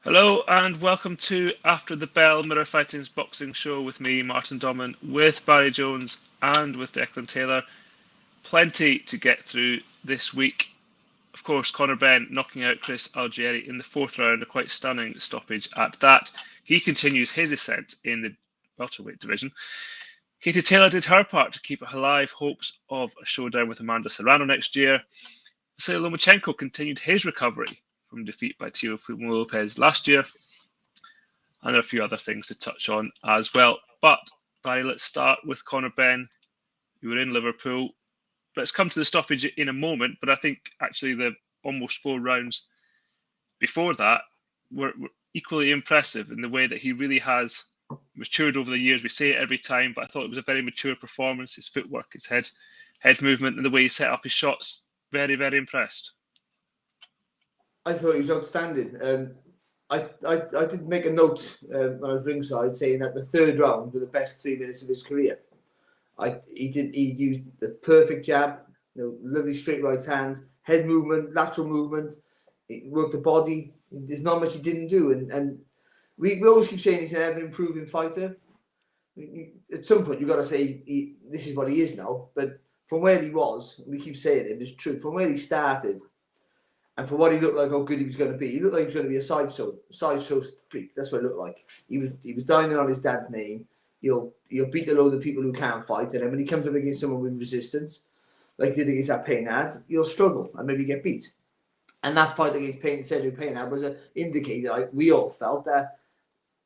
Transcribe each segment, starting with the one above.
Hello and welcome to After the Bell Mirror Fighting's boxing show with me, Martin Domin, with Barry Jones and with Declan Taylor. Plenty to get through this week. Of course, Conor Benn knocking out Chris Algieri in the fourth round, a quite stunning stoppage at that. He continues his ascent in the welterweight division. Katie Taylor did her part to keep alive hopes of a showdown with Amanda Serrano next year. Vasyl Lomachenko continued his recovery from defeat by Teofimo Lopez last year. And there are a few other things to touch on as well. But, Barry, let's start with Conor Benn. You were in Liverpool. Let's come to the stoppage in a moment, but I think actually the almost 4 rounds before that were equally impressive in the way that he really has matured over the years. We say it every time, but I thought it was a very mature performance. His footwork, his head movement, and the way he set up his shots. Very, very impressed. I thought he was outstanding. I did make a note when I was ringside saying that the third round were the best 3 minutes of his career. He used the perfect jab, lovely straight right hand, head movement, lateral movement. He worked the body. There's not much he didn't do, and we always keep saying he's an ever improving fighter. At some point, you've got to say this is what he is now. But from where he was, we keep saying it was true. From where he started, and for what he looked like, how good he was going to be, he looked like he was going to be a sideshow freak. That's what it looked like. He was dining on his dad's name. He'll beat a load of people who can't fight, and then when he comes up against someone with resistance, like he did against that Payne, he'll struggle and maybe get beat. And that fight against Cedric Payne was an indicator. Like, we all felt that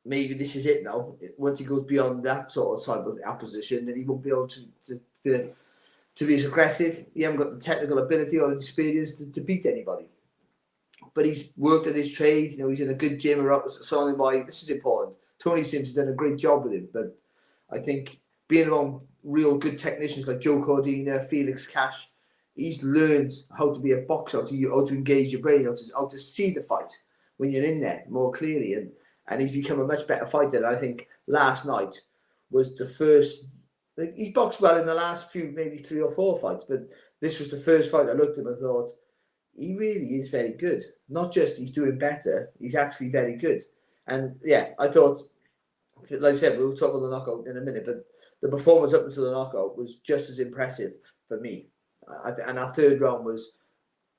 maybe this is it now. Once he goes beyond that sort of type of opposition, then he won't be able to be as aggressive. He hasn't got the technical ability or experience to beat anybody. But he's worked at his trade. He's in a good gym surrounded by. This is important. Tony Sims has done a great job with him, but I think being around real good technicians like Joe Cordina, Felix Cash, he's learned how to be a boxer, how to engage your brain, how to see the fight when you're in there more clearly, and he's become a much better fighter. And I think last night was the first. He's boxed well in the last few, maybe 3 or 4 fights, but this was the first fight I looked at him and thought, he really is very good. Not just he's doing better, he's actually very good. And yeah, I thought, like I said, we'll talk about the knockout in a minute, but the performance up until the knockout was just as impressive for me. And our third round was,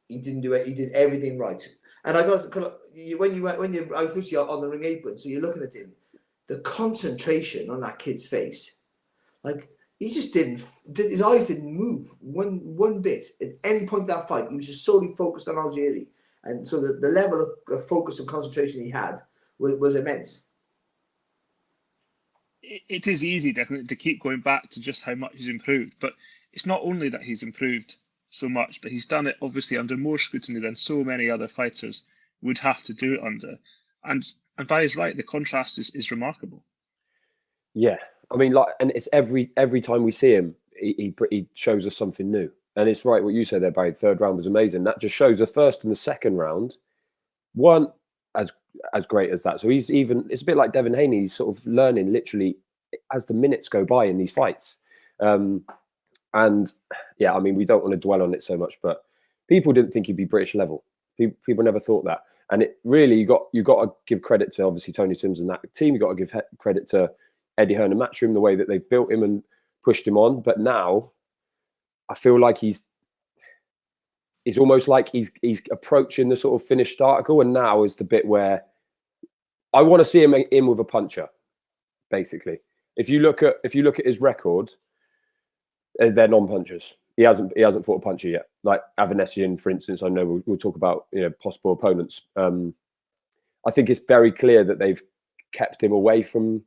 he didn't do it. He did everything right. And I got I was literally on the ring apron, so you're looking at him, the concentration on that kid's face, like he just didn't. His eyes didn't move one bit at any point in that fight. He was just solely focused on Algieri, and so the level of focus and concentration he had was immense. It is easy, definitely, to keep going back to just how much he's improved. But it's not only that he's improved so much, but he's done it obviously under more scrutiny than so many other fighters would have to do it under. And Barry's right, the contrast is remarkable. Yeah, I mean, and it's every time we see him, he shows us something new. And it's right what you said there, Barry. The third round was amazing. That just shows the first and the second round weren't as great as that. So it's a bit like Devin Haney. He's sort of learning literally as the minutes go by in these fights. And yeah, I mean, we don't want to dwell on it so much, but people didn't think he'd be British level. People never thought that. And it really, you got to give credit to obviously Tony Sims and that team. You got to give credit to Eddie Hearn and Matchroom, the way that they've built him and pushed him on. But now I feel like he's almost like he's approaching the sort of finished article, and now is the bit where I want to see him in with a puncher. Basically, if you look at his record, they're non-punchers. He hasn't fought a puncher yet. Like Avanesian, for instance, I know we'll talk about possible opponents. I think it's very clear that they've kept him away from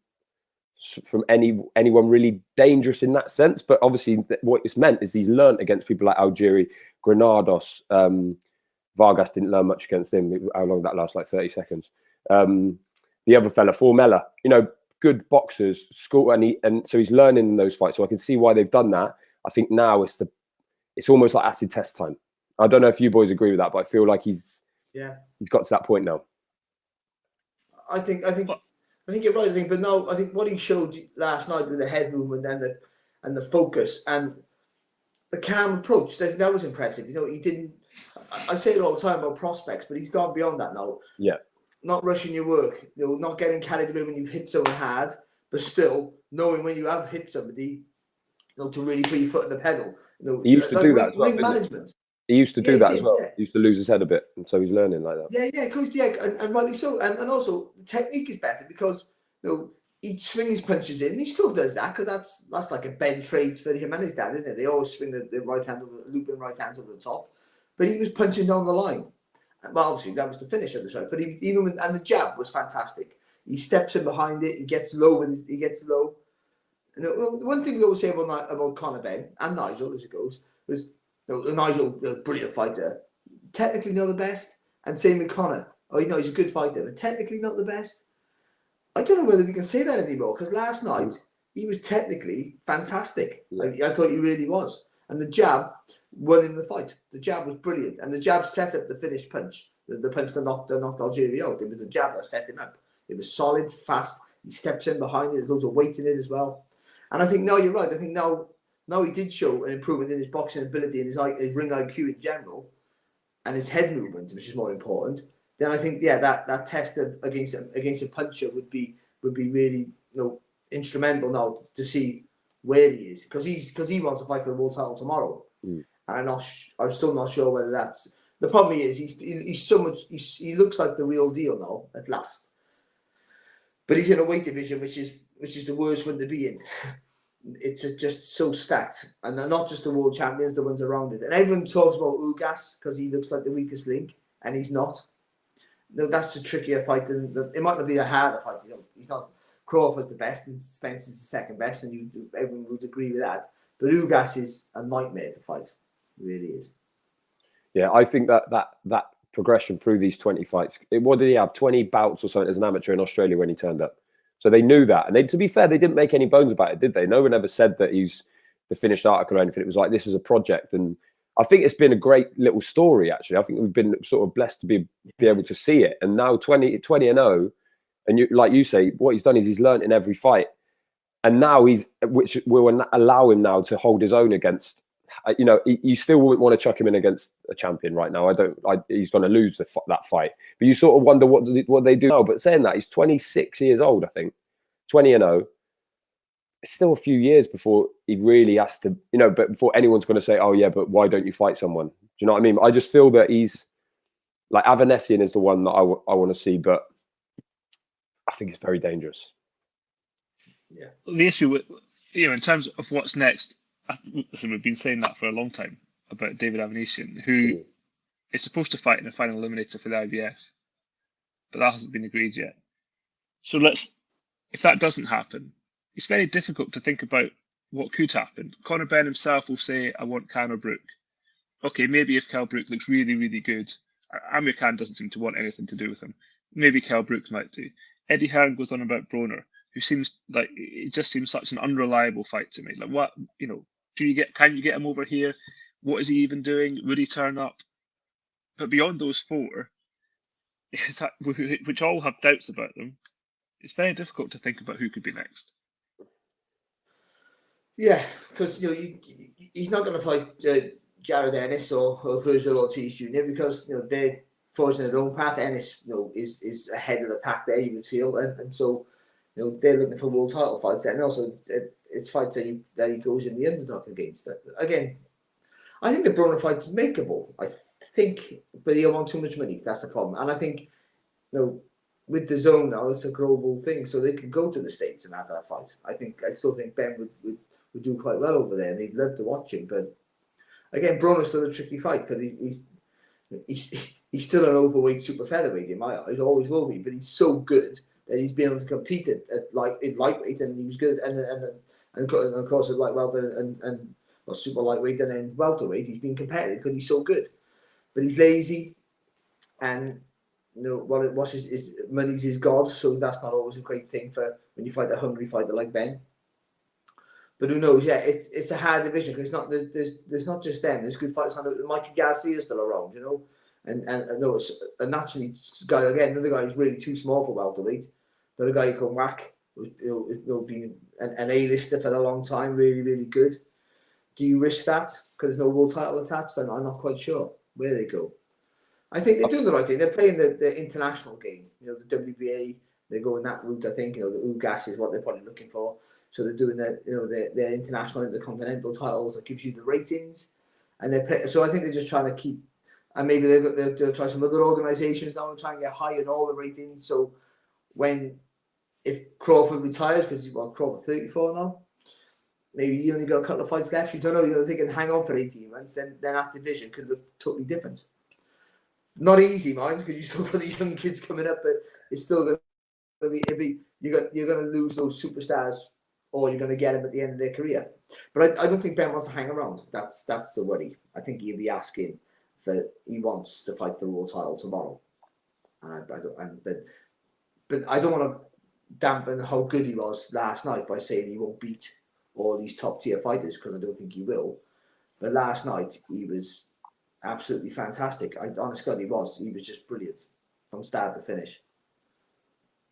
anyone really dangerous in that sense. But obviously what it's meant is he's learnt against people like Algieri, Granados, Vargas didn't learn much against him. How long that lasts? Like 30 seconds. The other fella, Formella, good boxers, school, and so he's learning in those fights. So I can see why they've done that. I think now it's almost like acid test time. I don't know if you boys agree with that, but I feel like he's got to that point now. I think you're right. But no, I think what he showed last night with the head movement and the focus and the calm approach, that was impressive. He didn't. I say it all the time about prospects, but he's gone beyond that now. Yeah. not rushing your work, not getting carried away when you've hit someone hard, but still knowing when you have hit somebody, to really put your fout on the pedal. He used to like do that as well, ring management. He used to do that as well. Yeah. He used to lose his head a bit, and so he's learning like that. Yeah, and rightly so. And also the technique is better because he'd swing his punches in. And he still does that because that's like a Ben trait for him and his dad, isn't it? They always swing the right hand over the looping right hand over the top, but he was punching down the line. Well, obviously that was the finish of the shot, but and the jab was fantastic. He steps in behind it. He gets low when he gets low. And one thing we always say about Conor Benn and Nigel as it goes was Nigel, brilliant fighter, technically not the best, and same with Conor. He's a good fighter, but technically not the best. I don't know whether we can say that anymore because last night he was technically fantastic. I thought he really was, and the jab won him the fight. The jab was brilliant, and the jab set up the finish punch, the punch that knocked Algieri out. It was the jab that set him up. It was solid, fast. He steps in behind it. There's loads of weight in it as well. And I think now you're right. I think now he did show an improvement in his boxing ability and his ring IQ in general, and his head movement, which is more important. Then I think that test against a puncher would be really instrumental now to see where he is because he wants to fight for the world title tomorrow. And I'm still not sure whether that's the problem. He looks like the real deal now at last, but he's in a weight division which is the worst one to be in. It's just so stacked, and they're not just the world champions, the ones around it. And everyone talks about Ugas because he looks like the weakest link, and he's not. No, that's a trickier fight than it might not be a harder fight. He's not. Crawford's the best, and Spencer's the second best, and everyone would agree with that. But Ugas is a nightmare to fight. It really is. Yeah, I think that progression through these 20 fights. What did he have? 20 bouts or something as an amateur in Australia when he turned up. So they knew that. And to be fair, they didn't make any bones about it, did they? No one ever said that he's the finished article or anything. It was like, this is a project. And I think it's been a great little story, actually. I think we've been sort of blessed to be able to see it. And now 20-0, and like you say, what he's done is he's learned in every fight. And now which will allow him now to hold his own against, you still wouldn't want to chuck him in against a champion right now. He's going to lose that fight. But you sort of wonder what they do now. But saying that, he's 26 years old, I think, 20-0. It's still a few years before he really has to, but before anyone's going to say, oh yeah, but why don't you fight someone? Do you know what I mean? I just feel that he's like Avanesian is the one that I want to see, but I think it's very dangerous. Yeah. The issue with, in terms of what's next, listen, we've been saying that for a long time about David Avanesian, who is supposed to fight in the final eliminator for the IBF, but that hasn't been agreed yet. So if that doesn't happen, it's very difficult to think about what could happen. Conor Benn himself will say, I want Khan or Brook. Okay, maybe if Kell Brook looks really, really good, Amir Khan doesn't seem to want anything to do with him. Maybe Kell Brook might do. Eddie Hearn goes on about Broner, who seems like, it just seems such an unreliable fight to me. Like, what, can you get him over here? What is he even doing? Would he turn up? But beyond those four, which all have doubts about them, it's very difficult to think about who could be next. Yeah, because he's not going to fight Jared Ennis or Virgil Ortiz Jr. because they're forging their own path. Ennis is ahead of the pack there, you would feel, and so they're looking for world title fights, and also it's fights that he goes in the underdog against. Again, I think the Broner fight's makeable. I think, but he'll want too much money. That's the problem, and I think with the zone now, it's a global thing, so they can go to the States and have that fight. I still think Ben would do quite well over there, and he'd love to watch him. But again, Broner's still a tricky fight because he's still an overweight super featherweight in my eyes, always will be. But he's so good that he's been able to compete in lightweight, and he was good, and of course at light welter and super lightweight, and then welterweight. He's been competitive because he's so good, but he's lazy, and what's his money's his god, so that's not always a great thing for when you fight a hungry fighter like Ben. But who knows? Yeah, it's a hard division because there's not just them. There's good fighters. Mikey Garcia's still around, and it's a naturally guy again. Another guy who's really too small for welterweight. Another guy who can whack, been an A-lister for a long time, really, really good. Do you risk that because there's no world title attached? I'm not quite sure where they go. I think they're doing the right thing. They're playing the international game. The WBA. They're going that route. I think the UGAS is what they're probably looking for. So they're doing their international intercontinental titles that gives you the ratings, and so I think they're just trying to keep. And maybe they'll try some other organisations now and try and get high in all the ratings. So if Crawford retires, because he's Crawford 34 now, maybe you only got a couple of fights left. You don't know. They can hang on for 18 months. Then that division could look totally different. Not easy, mind, because you still got the young kids coming up, but it's still going to be. You're going to lose those superstars, or you're going to get them at the end of their career. But I don't think Ben wants to hang around. That's the worry. I think he'll be asking he wants to fight for the world title tomorrow. But I don't want to dampen how good he was last night by saying he won't beat all these top tier fighters, because I don't think he will. But last night he was absolutely fantastic. Honest God, he was just brilliant from start to finish.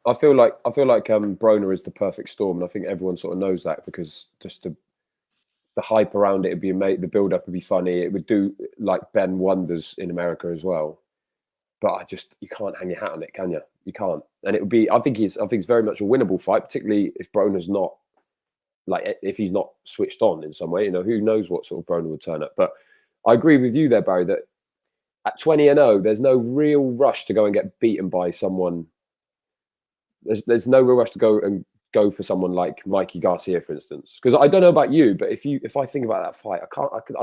I feel like Broner is the perfect storm, and I think everyone sort of knows that, because just the hype around it would be amazing. The build up would be funny. It would do like Ben wonders in America as well. But you can't hang your hat on it, can you? You can't. And it would be. I think it's very much a winnable fight, particularly if Broner's not if he's not switched on in some way. Who knows what sort of Broner would turn up. But I agree with you there, Barry, that at 20-0, there's no real rush to go and get beaten by someone. There's no real rush to go for someone like Mikey Garcia, for instance. Because I don't know about you, but if I think about that fight,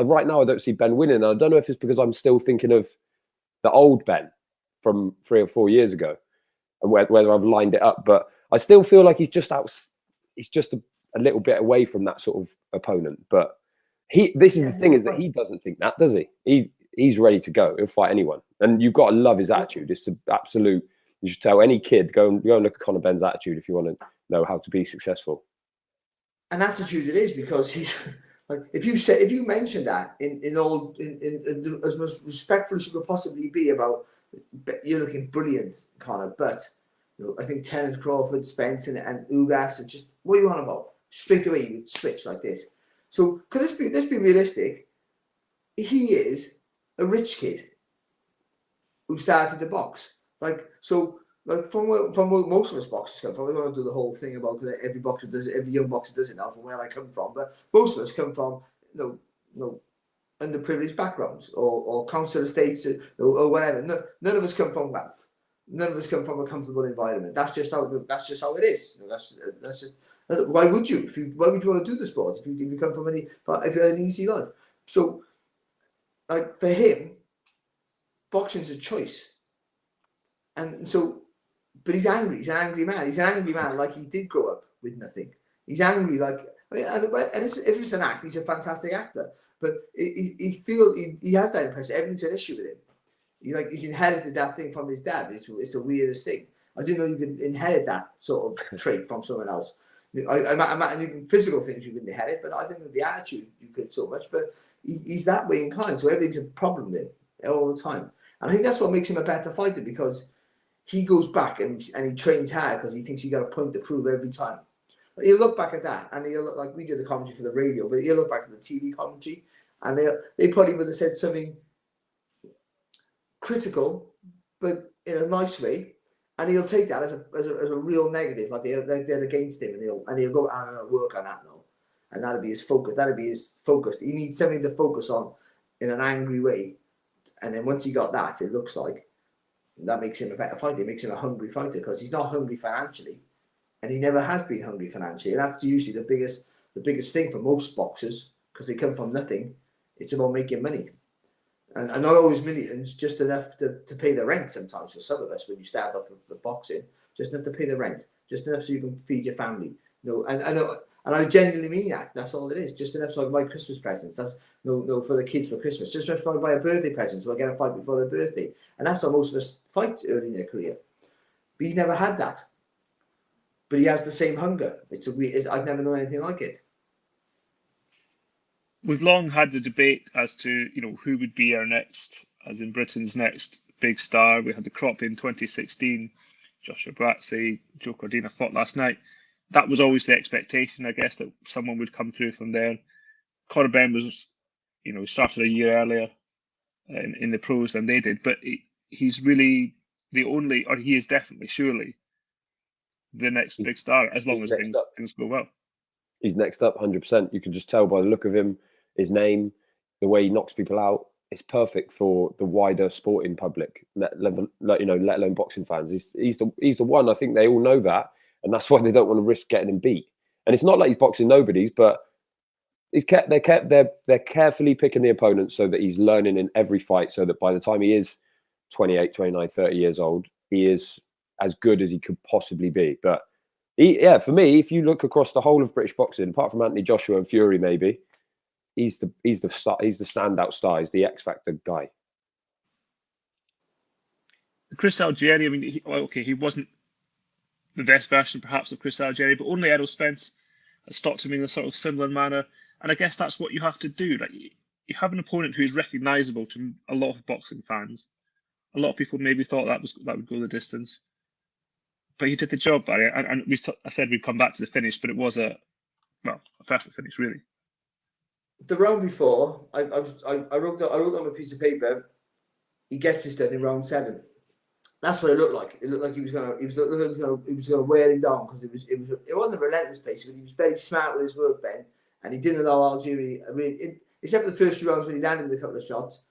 right now I don't see Ben winning. And I don't know if it's because I'm still thinking of the old Ben from 3 or 4 years ago, and whether I've lined it up. But I still feel like he's just a little bit away from that sort of opponent. But this is the thing, is that he doesn't think that, does he? He's ready to go. He'll fight anyone. And you've got to love his attitude. It's an absolute. You should tell any kid, go and look at Conor Benn's attitude if you want to know how to be successful. An attitude it is, because he's like, if you mention that in as much respectful as you could possibly be about, you're looking brilliant, Conor, but I think Terence Crawford, Spence, and Ugas are just, what are you on about? Straight away you would switch like this. So let's be realistic. He is a rich kid who started the box. From where most of us boxers come from. We don't do the whole thing about every boxer does it, every young boxer does it now, from where I come from. But most of us come from underprivileged backgrounds or council estates or whatever. None of us come from wealth. None of us come from a comfortable environment. That's just how it is. That's just. Why would you? Why would you want to do the sport if you come from if you had an easy life? So, for him, boxing's a choice. And so, but he's angry. He's an angry man. He's an angry man, like he did grow up with nothing. He's angry, if it's an act, he's a fantastic actor. But he has that impression. Everything's an issue with him. He's inherited that thing from his dad. It's the weirdest thing. I didn't know you could inherit that sort of trait from someone else. Even physical things you can inherit, but I didn't know the attitude you could so much. But he's that way inclined, so everything's a problem with him all the time. And I think that's what makes him a better fighter, because he goes back and he trains hard because he thinks he got a point to prove every time. But he'll look back at that, and he'll look like we did the commentary for the radio, but he'll look back at the TV commentary, and they probably would have said something critical, but in a nice way, and he'll take that as a real negative, like they're against him, and he'll go, I'm going to work on that now, and that'll be his focus. He needs something to focus on in an angry way, and then once he got that, it looks like that makes him a better fighter. It makes him a hungry fighter, because he's not hungry financially, and he never has been hungry financially. And that's usually the biggest thing for most boxers, because they come from nothing. It's about making money, and not always millions, just enough to pay the rent. Sometimes for some of us, when you start off with boxing, just enough to pay the rent, just enough so you can feed your family. And I genuinely mean that. That's all it is. Just enough so I can buy Christmas presents. That's for the kids for Christmas. Just enough so I buy a birthday present so I get a fight before their birthday. And that's how most of us fight early in their career. But he's never had that. But he has the same hunger. I've never known anything like it. We've long had the debate as to who would be our next, as in Britain's next big star. We had the crop in 2016. Joshua Buatsi, Joe Cordina fought last night. That was always the expectation, I guess, that someone would come through from there. Conor Benn was, started a year earlier in the pros than they did, but he's really the only, or he is definitely, surely, the next big star, as long as things go well. He's next up, 100%. You can just tell by the look of him, his name, the way he knocks people out. It's perfect for the wider sporting public, let alone boxing fans. He's the one. I think they all know that, and that's why they don't want to risk getting him beat. And it's not like he's boxing nobodies, but they're carefully picking the opponents so that he's learning in every fight, so that by the time he is 28, 29, 30 years old, he is as good as he could possibly be. But for me, if you look across the whole of British boxing, apart from Anthony Joshua and Fury, maybe he's the star, he's the standout star, he's the X Factor guy. Chris Algieri, I mean, he wasn't the best version perhaps of Chris Algieri, but only Errol Spence has stopped him in a sort of similar manner. And I guess that's what you have to do. Like, you have an opponent who is recognisable to a lot of boxing fans. A lot of people maybe thought that would go the distance, but he did the job, Barry. And I said we'd come back to the finish, but it was a perfect finish, really. The round before, I wrote on a piece of paper, he gets this done in round 7. That's what it looked like. It looked like he was gonna wear him down, because it wasn't a relentless pace, but he was very smart with his work, Ben, and he didn't allow Algieri. I mean, except for the first 2 rounds when he landed with a couple of shots,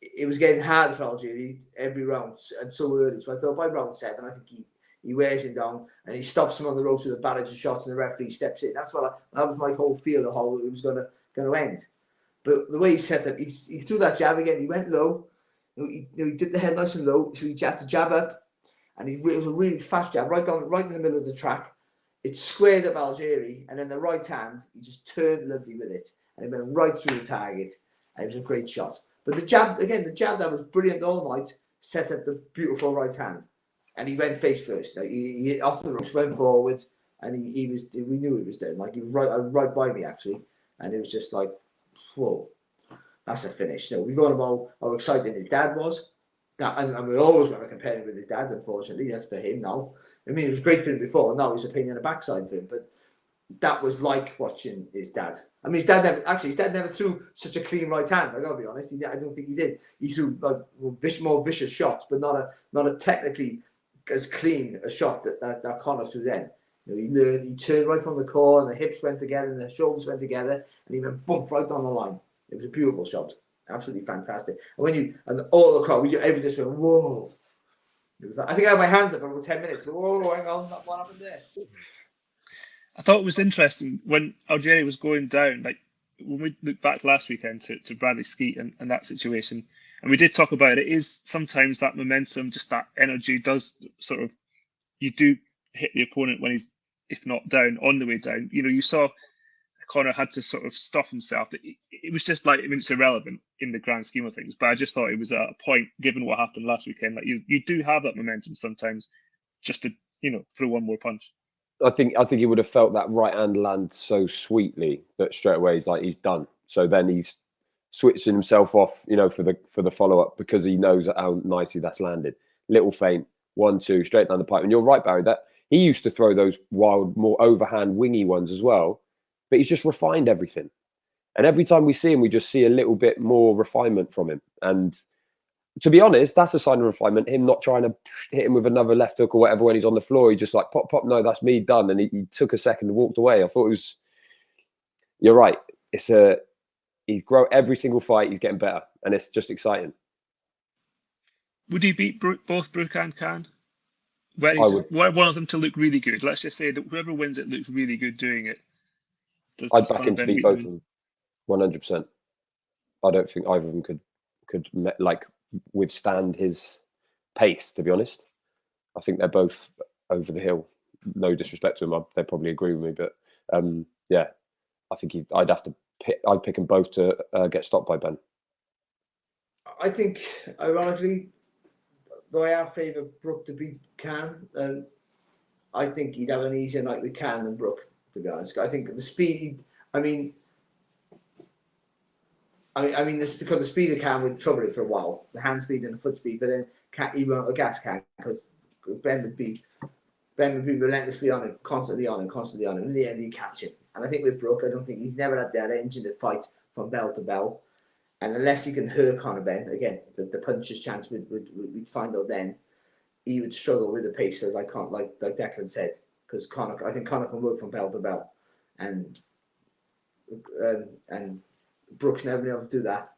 it was getting harder for Algieri every round, and so early. So I thought by round 7, I think he wears him down and he stops him on the ropes with a barrage of shots, and the referee steps in. That was my whole feel of how it was going to end. But the way he set up, he threw that jab again. He went low. He did the head nice and low, so he had to jab up, and it was a really fast jab right in the middle of the track. It squared up Algieri, and then the right hand, he just turned lovely with it, and it went right through the target, and it was a great shot. But the jab that was brilliant all night, set up the beautiful right hand, and he went face first. Like he off the ropes, went forward, and we knew he was dead. Like he was right by me actually, and it was just like, whoa. That's a finish. So we're going about how exciting his dad was. And we're always going to compare him with his dad, unfortunately. That's for him now. I mean, it was great for him before. Now he's a pain in the backside for him. But that was like watching his dad. I mean, his dad never threw such a clean right hand. I got to be honest. I don't think he did. He threw like more vicious shots, but not a technically as clean a shot that Conor threw then. He turned right from the core, and the hips went together, and the shoulders went together, and he went bump right down the line. It was a beautiful shot, absolutely fantastic. And all the crowd, everyone just went, whoa. It was like, I think I had my hands up for about 10 minutes. Whoa, hang on, what happened there? I thought it was interesting when Algieri was going down, like when we looked back last weekend to Bradley Skeet and that situation, and we did talk about it, is sometimes that momentum, just that energy does sort of, you do hit the opponent when he's, if not down, on the way down. You saw Conor had to sort of stop himself. It was just like, I mean, it's irrelevant in the grand scheme of things, but I just thought it was a point, given what happened last weekend, like you do have that momentum sometimes just to, throw one more punch. I think he would have felt that right hand land so sweetly that straight away he's done. So then he's switching himself off, for the follow up, because he knows how nicely that's landed. Little feint, 1-2 straight down the pipe. And you're right, Barry, that he used to throw those wild, more overhand, wingy ones as well. But he's just refined everything. And every time we see him, we just see a little bit more refinement from him. And to be honest, that's a sign of refinement. Him not trying to hit him with another left hook or whatever when he's on the floor. He just like, pop, pop, no, that's me, done. And he took a second and walked away. I thought it was, you're right. He's grown every single fight. He's getting better. And it's just exciting. Would he beat both Brook and Khan? One of them to look really good. Let's just say that whoever wins it looks really good doing it. I'd back him to beat both of them, 100%. I don't think either of them could withstand his pace. To be honest, I think they're both over the hill. No disrespect to him, they'd probably agree with me, but I think I'd pick them both to get stopped by Ben. I think, ironically, though I favour Brook to beat Khan, I think he'd have an easier night with Khan than Brook. To be honest, I think the speed. I mean, this because the speed of Khan would trouble it for a while, the hand speed and the foot speed. But then he won't a gas can, because Ben would be relentlessly on him, constantly on him. In the end, he'd catch him. And I think with Brook, I don't think he's never had that engine to fight from bell to bell. And unless he can hurt Conor Benn, again, the puncher's chance we'd find out then, he would struggle with the pacer like Declan said, because I think Conor can work from bell to bell, and Brooks never been able to do that.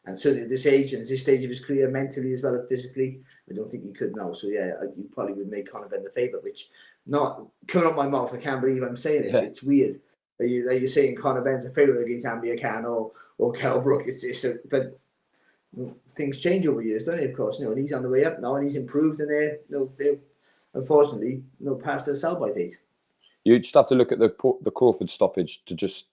And certainly at this age and at this stage of his career, mentally as well as physically, I don't think he could now. So yeah, you probably would make Conor Benn the favourite, which not coming up my mouth. I can't believe I'm saying it. Yeah. It's weird that you're saying Conor Benn's a favourite against Amir Khan or Kell Brook. But things change over years, don't they? Of course, and he's on the way up now, and he's improved, and they're unfortunately past their sell-by date. You just have to look at the Crawford stoppage to just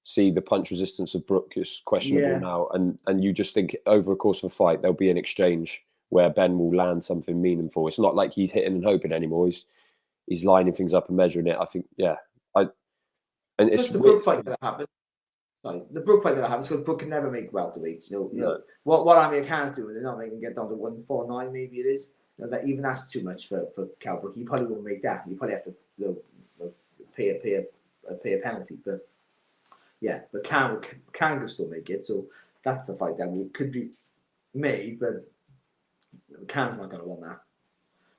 see the punch resistance of Brook is questionable now, and you just think over a course of a fight there'll be an exchange where Ben will land something meaningful. It's not like he's hitting and hoping anymore. He's lining things up and measuring it. I think, and it's the Brook fight that happened. The Brook fight that happens because Brook can never make welterweights. You know what Amir Khan's doing. They're not making get down to 149. Maybe it is. That that's too much for Kell Brook. He probably won't make that. You probably have to pay a penalty. But yeah, but Khan can still make it. So that's the fight that could be made. But Khan's not going to want that.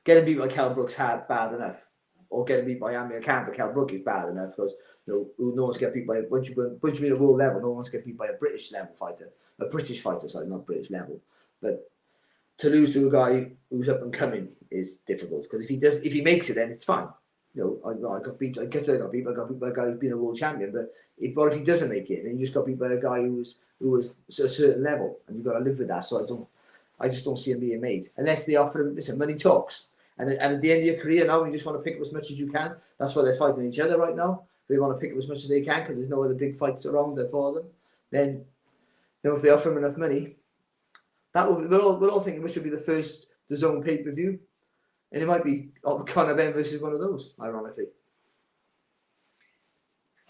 Getting beat by Kell Brook's bad enough. Or getting beat by Amir Khan for Kell Brook is bad enough because no one's get beat by once you be at a world level, no one's get beat by a British fighter, sorry, not British level. But to lose to a guy who's up and coming is difficult because if he makes it, then it's fine. I got beat by a guy who's been a world champion. But if he doesn't make it, then you just got beat by a guy who was at a certain level, and you've got to live with that. So I just don't see him being made unless they offer him. Listen, money talks. And at the end of your career now, you just want to pick up as much as you can. That's why they're fighting each other right now. They want to pick up as much as they can because there's no other big fights around there for them. Then, if they offer him enough money, we're all thinking which would be the first DAZN pay-per-view. And it might be Conor Benn versus one of those, ironically.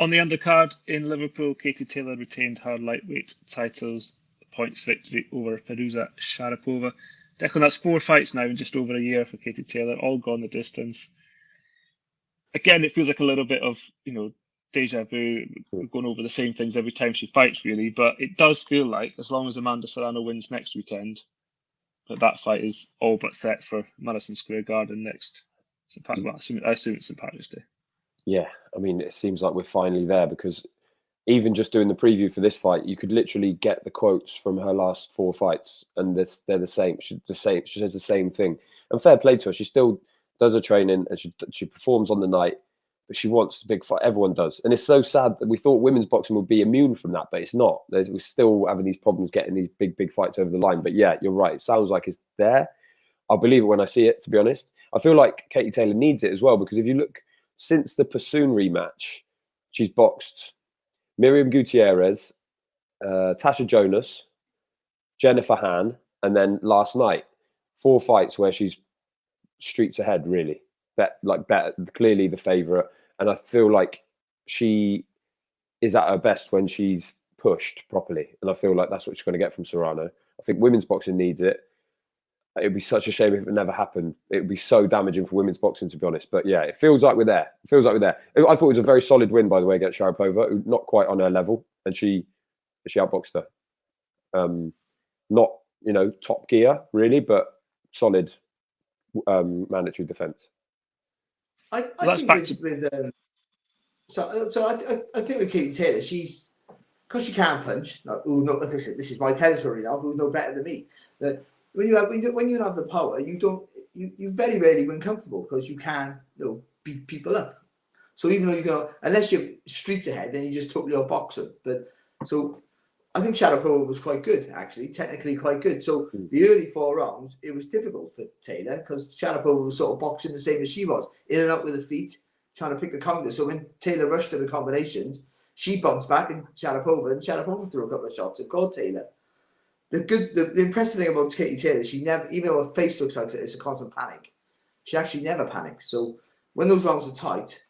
On the undercard in Liverpool, Katie Taylor retained her lightweight titles, points victory over Firuza Sharapova. Declan, that's 4 fights now in just over a year for Katie Taylor, all gone the distance. Again, it feels like a little bit of, deja vu. We're going over the same things every time she fights, really. But it does feel like, as long as Amanda Serrano wins next weekend, that fight is all but set for Madison Square Garden next. I assume it's St. Patrick's Day. Yeah, I mean, it seems like we're finally there because even just doing the preview for this fight, you could literally get the quotes from her last 4 fights, and they're the same. She says the same thing. And fair play to her. She still does her training and she performs on the night, but she wants the big fight. Everyone does, and it's so sad that we thought women's boxing would be immune from that, but it's not. We're still having these problems getting these big fights over the line. But yeah, you're right. It sounds like it's there. I'll believe it when I see it. To be honest, I feel like Katie Taylor needs it as well because if you look since the Pursoon rematch, she's boxed Miriam Gutierrez, Tasha Jonas, Jennifer Han, and then last night, 4 fights where she's streets ahead, really. Better, clearly the favourite. And I feel like she is at her best when she's pushed properly. And I feel like that's what she's going to get from Serrano. I think women's boxing needs it. It would be such a shame if it never happened. It would be so damaging for women's boxing, to be honest. But yeah, it feels like we're there. I thought it was a very solid win, by the way, against Sharapova, who not quite on her level, and she outboxed her. Not top gear really, but solid mandatory defense. I think with Katie Taylor, she's because she can't punch. This is my territory now. Who's no better than me? When you have the power, you very rarely win comfortable because you can beat people up. So even though you go, unless you're streets ahead, then you just totally outbox them. But so I think Sharapova was quite good, actually, technically quite good. So the early 4 rounds, it was difficult for Taylor because Sharapova was sort of boxing the same as she was, in and out with her feet, trying to pick the counter. So when Taylor rushed to the combinations, she bounced back and Sharapova threw a couple of shots and called Taylor. The impressive thing about Katie Taylor, she never, even though her face looks like it's a constant panic, she actually never panics. So when those rounds are tight,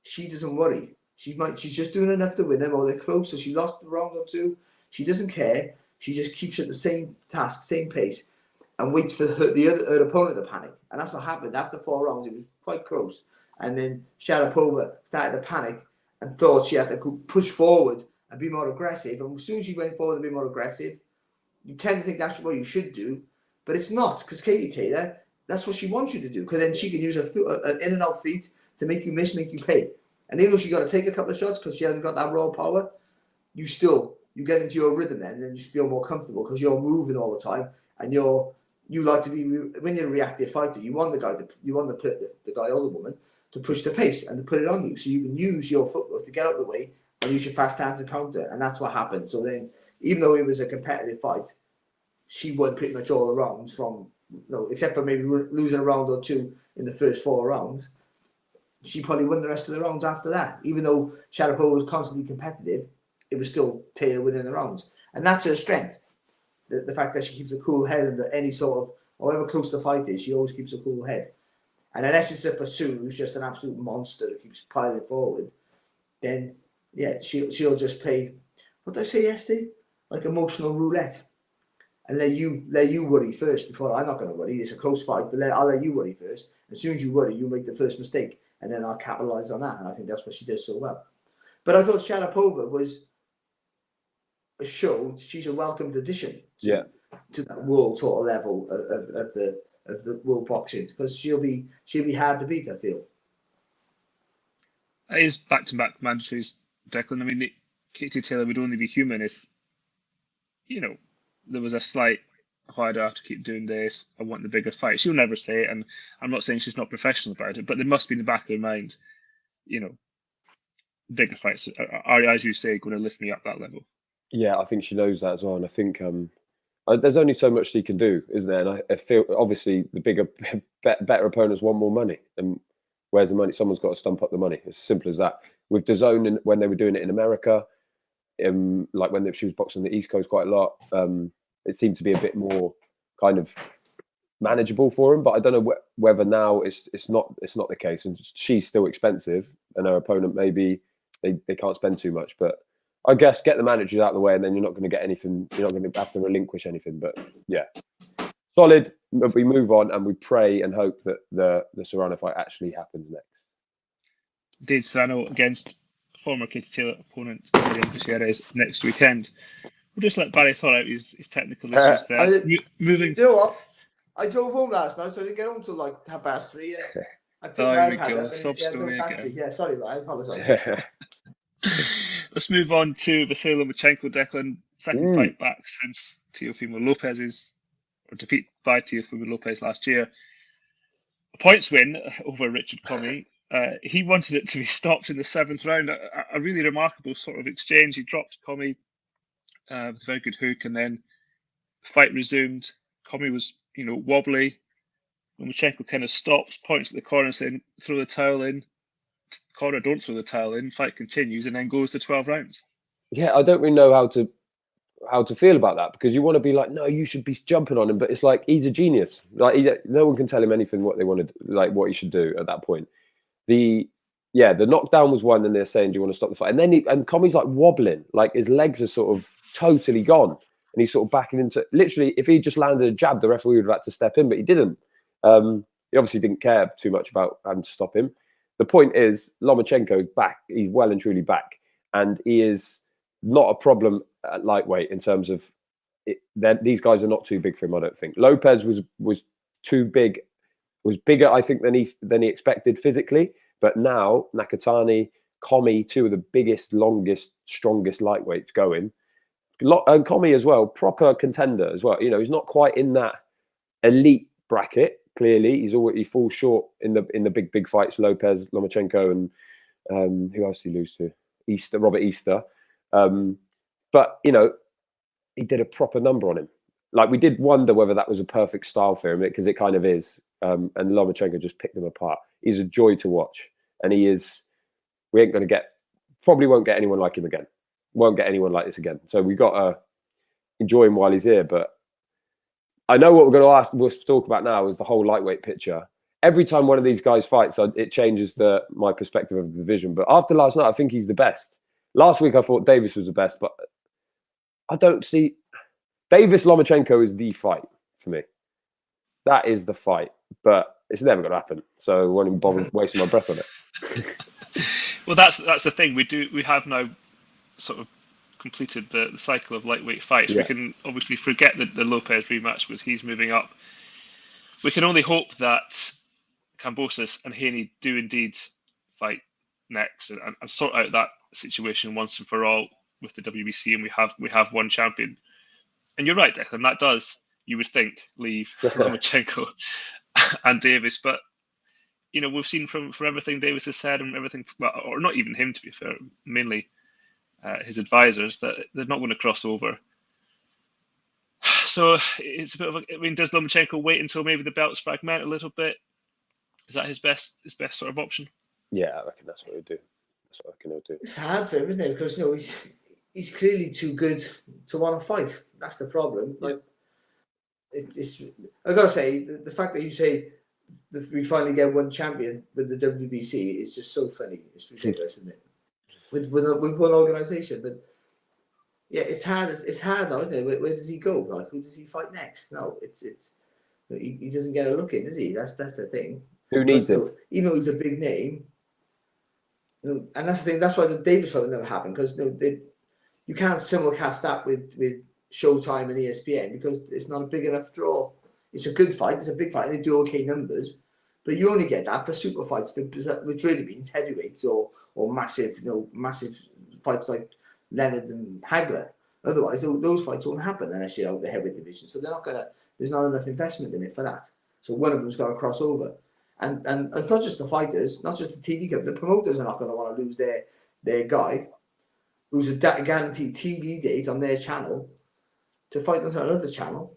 she doesn't worry. She's just doing enough to win them, or they're close. So she lost a round or 2. She doesn't care. She just keeps at the same task, same pace, and waits for her opponent to panic. And that's what happened. After 4 rounds, it was quite close. And then Sharapova started to panic and thought she had to push forward and be more aggressive. And as soon as she went forward and be more aggressive, you tend to think that's what you should do, but it's not, because Katie Taylor, that's what she wants you to do, because then she can use her in and out feet to make you miss, make you pay. And even though she got to take a couple of shots because she hasn't got that raw power, you get into your rhythm then, and then you feel more comfortable because you're moving all the time, and you like to be, when you're a reactive fighter, you want the guy or the woman to push the pace and to put it on you, so you can use your footwork to get out of the way and use your fast hands to counter, and that's what happened. So then, even though it was a competitive fight, she won pretty much all the rounds except for maybe losing a round or two in the first 4 rounds. She probably won the rest of the rounds after that. Even though Sharapova was constantly competitive, it was still Taylor winning the rounds. And that's her strength. The fact that she keeps a cool head under any sort of, however close the fight is, she always keeps a cool head. And unless it's a pursuit who's just an absolute monster that keeps piling forward, then, yeah, she'll just play, what did I say yesterday? Like emotional roulette. And let you worry first before, I'm not going to worry, it's a close fight, but I'll let you worry first. As soon as you worry, you make the first mistake, and then I'll capitalise on that. And I think that's what she does so well. But I thought Sharapova was a show. She's a welcomed addition to that world sort of level of the world boxing, because she'll be hard to beat, I feel. It is back-to-back mandatories, Declan. I mean, Katie Taylor would only be human if, there was a slight, why do I have to keep doing this? I want the bigger fight. She'll never say it, and I'm not saying she's not professional about it, but there must be in the back of their mind, bigger fights are, as you say, going to lift me up that level. Yeah, I think she knows that as well, and I think there's only so much she can do, isn't there? And I feel obviously the bigger, better opponents want more money, and where's the money? Someone's got to stump up the money. It's as simple as that. With DAZN, when they were doing it in America, like when she was boxing on the East Coast quite a lot, it seemed to be a bit more kind of manageable for him. But I don't know whether now it's not the case, and she's still expensive, and her opponent maybe they can't spend too much. But I guess get the managers out of the way, and then you're not going to get anything. You're not going to have to relinquish anything. But yeah, solid. We move on and we pray and hope that the Serrano fight actually happens next. Did Serrano against former Katie Taylor opponent Algieri next weekend. We'll just let Barry sort out his technical issues there. Moving. You know what? I drove home last night, so I didn't get home till like 3:30. I picked my iPad up and yeah, sorry, I apologise. Let's move on to Vasyl Lomachenko, Declan. Second fight back since Teofimo Lopez's defeat by Teofimo Lopez last year. A points win over Richard Comey. He wanted it to be stopped in the 7th round. A really remarkable sort of exchange. He dropped Comey with a very good hook, and then the fight resumed. Comey was, wobbly. Lomachenko kind of stops, points at the corner, saying, "Throw the towel in." Conor, don't throw the towel in. Fight continues, and then goes to 12 rounds. Yeah, I don't really know how to feel about that, because you want to be like, no, you should be jumping on him, but it's like he's a genius. Like no one can tell him anything what they want to, like what he should do at that point. The knockdown was one, and they're saying, do you want to stop the fight? And then Comey's like wobbling, like his legs are sort of totally gone, and he's sort of backing into, literally, if he just landed a jab, the referee would have had to step in, but he didn't. He obviously didn't care too much about having to stop him. The point is, Lomachenko's back. He's well and truly back, and he is not a problem at lightweight in terms of these guys are not too big for him. I don't think Lopez was too big, was bigger, I think, than he expected physically. But now Nakatani, Comey, two of the biggest, longest, strongest lightweights going, and Comey as well, proper contender as well. He's not quite in that elite bracket. Clearly, he falls short in the big fights. Lopez, Lomachenko, and who else did he lose to? Robert Easter. But he did a proper number on him. Like, we did wonder whether that was a perfect style for him, because it kind of is. And Lomachenko just picked them apart. He's a joy to watch, and he is. We ain't going to probably won't get anyone like him again. Won't get anyone like this again. So we got to enjoy him while he's here. But I know what we'll talk about now is the whole lightweight picture. Every time one of these guys fights, it changes my perspective of the division. But after last night, I think he's the best. Last week, I thought Davis was the best, but I don't see... Davis-Lomachenko is the fight for me. That is the fight, but it's never going to happen. So I won't even bother wasting my breath on it. Well, that's the thing. We have now sort of completed the cycle of lightweight fights. Yeah. We can obviously forget the Lopez rematch because he's moving up. We can only hope that Kambosos and Haney do indeed fight next and sort out that situation once and for all with the WBC, and we have one champion. And you're right, Declan, that does, you would think, leave Lomachenko and Davis. But, we've seen from everything Davis has said and everything, well, or not even him, to be fair, mainly his advisors, that they're not going to cross over. So it's a bit of does Lomachenko wait until maybe the belts fragment a little bit? Is that his best sort of option? Yeah, I reckon that's what he'll do. That's what I reckon he'll do. It's hard for him, isn't it? Because he's clearly too good to want to fight. That's the problem. Like, it's I gotta say, the fact that you say that we finally get one champion with the WBC is just so funny. It's ridiculous, isn't it? With one organisation, but yeah, it's hard. It's hard now, isn't it? Where does he go? Like, who does he fight next? No, he doesn't get a look in, does he? That's the thing. Who needs him? Even though he's a big name, and that's the thing. That's why the Davis fight will never happen, because you can't simulcast that with Showtime and ESPN because it's not a big enough draw. It's a good fight. It's a big fight. And they do okay numbers, but you only get that for super fights, which really means heavyweights or massive, massive fights like Leonard and Hagler. Otherwise, those fights won't happen unless you're out the heavyweight division. So there's not enough investment in it for that. So one of them's got to cross over. And not just the fighters, not just the TV company, the promoters are not going to want to lose their guy who's a guaranteed TV date on their channel to fight on another channel.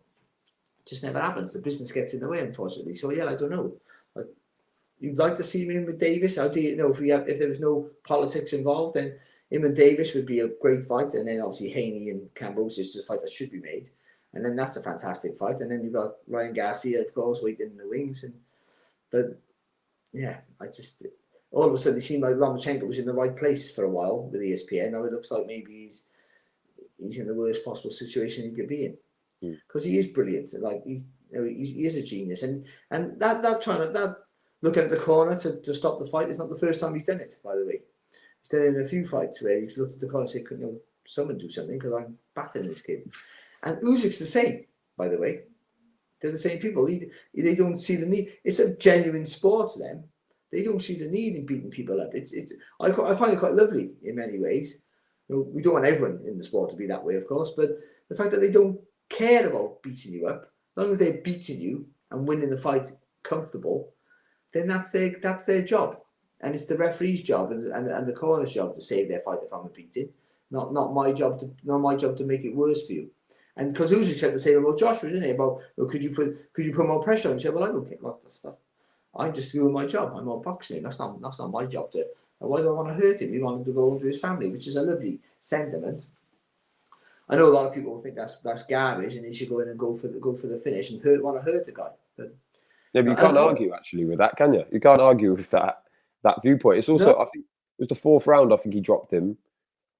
It just never happens. The business gets in the way, unfortunately. So yeah, I don't know. You'd like to see him in with Davis. How do you know if there was no politics involved, then him and Davis would be a great fight, and then obviously Haney and Kambosos is a fight that should be made, and then that's a fantastic fight. And then you've got Ryan Garcia, of course, waiting in the wings. But yeah, all of a sudden it seemed like Lomachenko was in the right place for a while with ESPN. Now it looks like maybe he's in the worst possible situation he could be in, because he is brilliant. Like he is a genius, and that trying to looking at the corner to stop the fight is not the first time he's done it. By the way, he's done it in a few fights where he's looked at the corner and said, "Couldn't someone do something, because I'm battering this kid." And Usyk's the same, by the way. They're the same people. They don't see the need. It's a genuine sport to them. They don't see the need in beating people up. I find it quite lovely in many ways. We don't want everyone in the sport to be that way, of course, but the fact that they don't care about beating you up, as long as they're beating you and winning the fight comfortable, then that's their job. And it's the referee's job and the corner's job to save their fighter from a beating. Not my job to make it worse for you. And because Usyk said the same about Joshua, didn't he? About, could you put more pressure on him? He said, well, I don't care. Well, I'm just doing my job. I'm not boxing. That's not my job to. Why do I want to hurt him? We want him to go home to his family, which is a lovely sentiment. I know a lot of people think that's garbage, and he should go in and go for the finish and want to hurt the guy. But you can't argue actually with that, can you? You can't argue with that viewpoint. It's also, I think it was the fourth round. I think he dropped him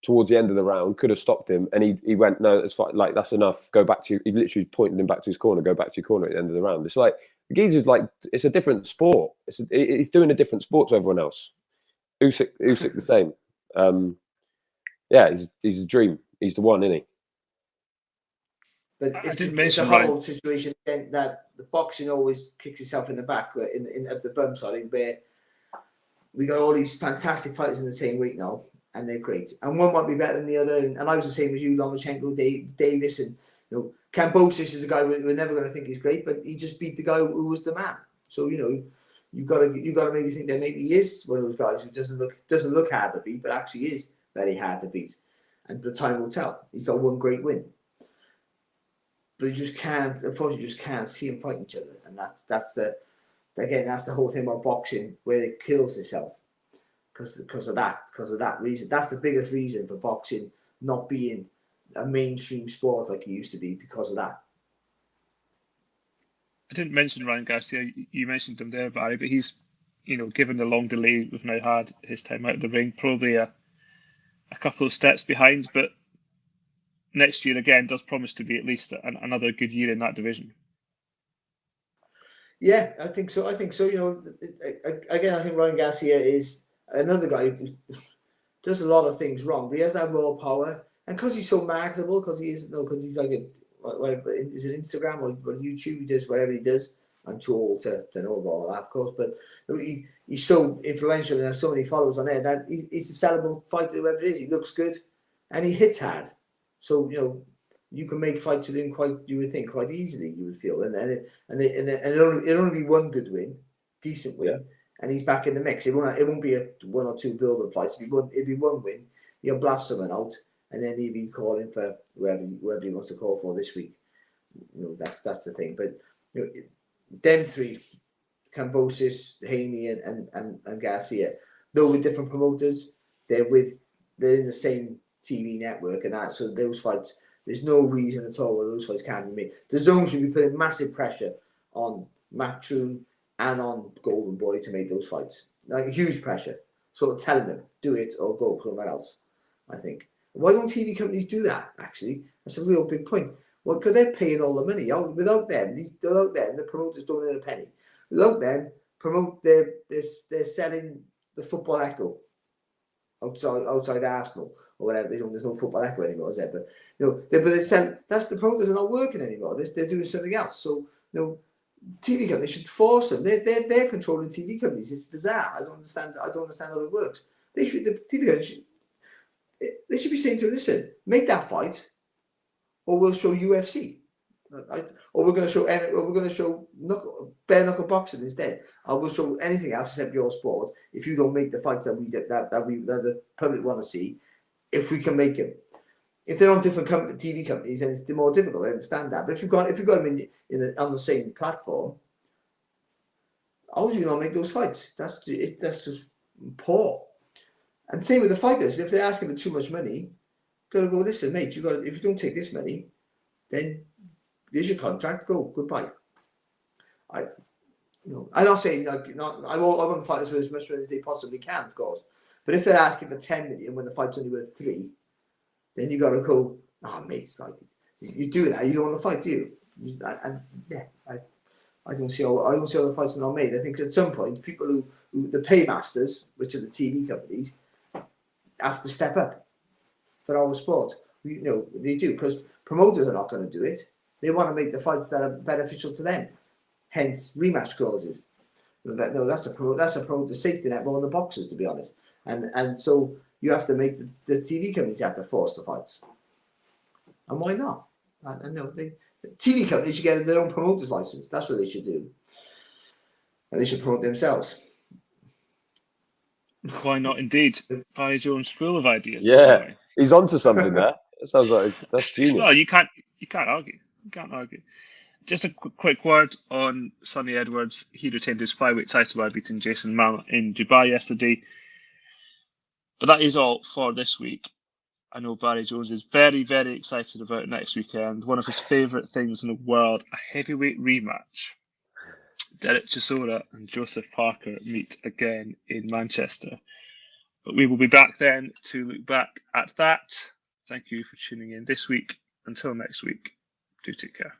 towards the end of the round, could have stopped him, and he went, no, it's fine. Like, that's enough. Go back to. He literally pointed him back to his corner. Go back to your corner at the end of the round. It's like the geezer's like, it's a different sport. He's doing a different sport to everyone else. Usyk the same. Yeah, he's a dream. He's the one, isn't he? But it's a whole situation that the boxing always kicks itself in the back, at the bum side, where we got all these fantastic fighters in the same weight now, and they're great. And one might be better than the other. And I was the same as you, Lomachenko, Davis, and Kambosos is a guy we're never going to think is great, but he just beat the guy who was the man. So you got to maybe think that maybe he is one of those guys who doesn't look hard to beat, but actually is very hard to beat. And the time will tell. He's got one great win. But unfortunately, you just can't see them fighting each other. And that's the whole thing about boxing, where it kills itself. Because of that reason. That's the biggest reason for boxing not being a mainstream sport like it used to be, because of that. I didn't mention Ryan Garcia. You mentioned him there, Barry, but he's, given the long delay we've now had his time out of the ring, probably a couple of steps behind, but next year again does promise to be at least another good year in that division. Yeah, I think so. Again, I think Ryan Garcia is another guy who does a lot of things wrong, but he has that raw power. And because he's so marketable, because he's like is it Instagram or YouTube? He does whatever he does. I'm too old to know about all that, of course, but he's so influential and has so many followers on there that he's a sellable fighter, whoever it is. He looks good and he hits hard. So, you can make fights with him you would think, quite easily, you would feel. And it'll only be one good win, decent win, and he's back in the mix. It won't be a 1 or 2 build-up fights. It'll be one win. He'll blast someone out, and then he'll be calling for whoever he wants to call for this week. That's the thing. But them three, Kambosos, Haney, and Garcia, though with different promoters, they're in the same TV network and that. So those fights, there's no reason at all why those fights can't be made. The Zone should be putting massive pressure on Matchroom and on Golden Boy to make those fights. Like huge pressure. Sort of telling them, do it or go somewhere else, I think. Why don't TV companies do that, actually? That's a real big point. Well, because they're paying all the money. Without them, the promoters don't earn a penny. Without them, they're selling the Football Echo outside Arsenal or whatever. There's no Football Echo anymore, is there? But they're selling. That's the promoters are not working anymore. They're doing something else. So TV companies should force them. They're controlling TV companies. It's bizarre. I don't understand how it works. The TV companies they should be saying to them, listen, make that fight, or we'll show UFC, or we're going to show bare knuckle boxing instead. Or we'll show anything else except your sport if you don't make the fights that the public want to see. If we can make them, if they're on different TV companies, then it's more difficult. I understand that. But if you've got them on the same platform, how are you going to make those fights? That's just poor. And same with the fighters. If they're asking for too much money, you've got to go, listen, mate, if you don't take this money, then there's your contract, go, goodbye. I'm not saying I want to fight as much as they possibly can, of course. But if they're asking for 10 million when the fight's only worth 3, then you got to go, mate, it's like, you do that, you don't want to fight, do you? I don't see how the fights are not made. I think at some point, people who the paymasters, which are the TV companies, have to step up for our sport. They do, because promoters are not going to do it. They want to make the fights that are beneficial to them. Hence, rematch clauses. That's a promoter safety net more than the boxers, to be honest. And so you have to make the TV companies have to force the fights. And why not? The TV companies should get their own promoter's license. That's what they should do. And they should promote themselves. Why not, indeed? Barry Jones, full of ideas. Yeah, he's onto something there. It sounds like that's genius. Well, you can't argue. You can't argue. Just a quick word on Sonny Edwards. He retained his flyweight title by beating Jason Mallet in Dubai yesterday. But that is all for this week. I know Barry Jones is very, very excited about next weekend. One of his favourite things in the world, a heavyweight rematch. Derek Chisora and Joseph Parker meet again in Manchester. But we will be back then to look back at that. Thank you for tuning in this week. Until next week, do take care.